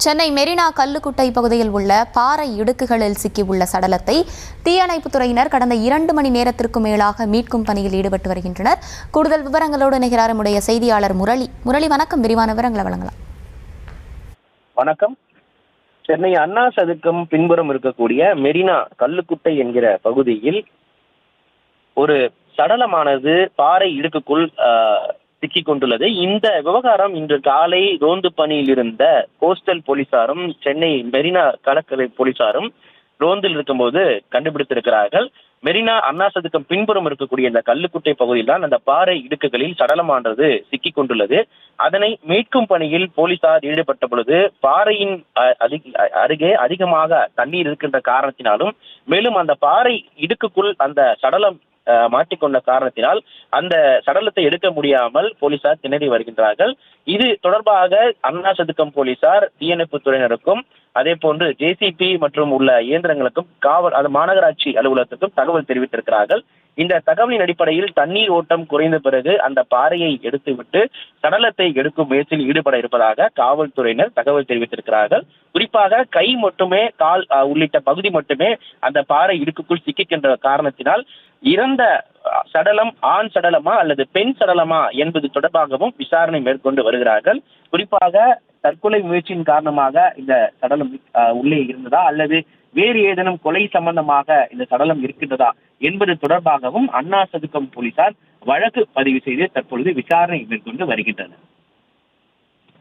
சென்னை மெரினா கல்லுக்குட்டை பகுதியில் உள்ள பாறை இடுக்குகளில் சிக்கியுள்ள சடலத்தை தீயணைப்புத் துறையினர் கடந்த 2 மணி நேரத்திற்கு மேலாக மீட்கும் பணியில் ஈடுபட்டு வருகின்றனர். கூடுதல் விவரங்களோடு இணைகிறார் நம்முடைய செய்தியாளர் முரளி. வணக்கம், விரிவான விவரங்களை வழங்கலாம். வணக்கம். சென்னை அண்ணா சதுக்கம் பின்புறம் இருக்கக்கூடிய மெரினா கல்லுக்குட்டை என்கிற பகுதியில் ஒரு சடலமானது பாறை இடுக்குக்குள் சிக்கிக் கொண்டுள்ளது. இந்த விவகாரம் இன்று காலை ரோந்து பணியில் இருந்த கோஸ்டல் போலீசாரும் சென்னை மெரினா கடற்கரை போலீசாரும் ரோந்தில் இருக்கும்போது கண்டுபிடித்திருக்கிறார்கள். மெரினா அண்ணா சதுக்கம் பின்புறம் இருக்கக்கூடிய இந்த கல்லுக்குட்டை பகுதியில் தான் அந்த பாறை இடுக்குகளில் சடலமானது சிக்கிக் கொண்டுள்ளது. அதனை மீட்கும் பணியில் போலீசார் ஈடுபட்ட பொழுது பாறையின் அருகே அதிகமாக தண்ணீர் இருக்கின்ற காரணத்தினாலும், மேலும் அந்த பாறை இடுக்குக்குள் அந்த சடலம் மாட்டிக்கொண்ட காரணத்தினால் அந்த சடலத்தை எடுக்க முடியாமல் போலீசார் திணறி வருகின்றார்கள். இது தொடர்பாக அண்ணா சதுக்கம் போலீசார் தீயணைப்பு துறையினருக்கும் அதே போன்று ஜேசிபி மற்றும் உள்ள இயந்திரங்களுக்கும் மாநகராட்சி அலுவலகத்துக்கும் தகவல் தெரிவித்திருக்கிறார்கள். இந்த தகவலின் அடிப்படையில் தண்ணீர் ஓட்டம் குறைந்த பிறகு அந்த பாறையை எடுத்துவிட்டு சடலத்தை எடுக்கும் முயற்சியில் ஈடுபட இருப்பதாக காவல்துறையினர் தகவல் தெரிவித்திருக்கிறார்கள். குறிப்பாக கை மட்டுமே, கால் உள்ளிட்ட பகுதி மட்டுமே அந்த பாறை இடுக்குக்குள் சிக்கிக்கின்ற காரணத்தினால் இறந்த சடலம் ஆண் சடலமா அல்லது பெண் சடலமா என்பது தொடர்பாகவும் விசாரணை மேற்கொண்டு வருகிறார்கள். குறிப்பாக தற்கொலை முயற்சியின் காரணமாக இந்த சடலம் உள்ளே இருந்ததா அல்லது வேறு ஏதேனும் கொலை சம்பந்தமாக இந்த சடலம் இருக்கின்றதா என்பது தொடர்பாகவும் அண்ணா சதுக்கம் போலீசார் வழக்கு பதிவு செய்து தற்பொழுது விசாரணை மேற்கொண்டு வருகின்றனர்.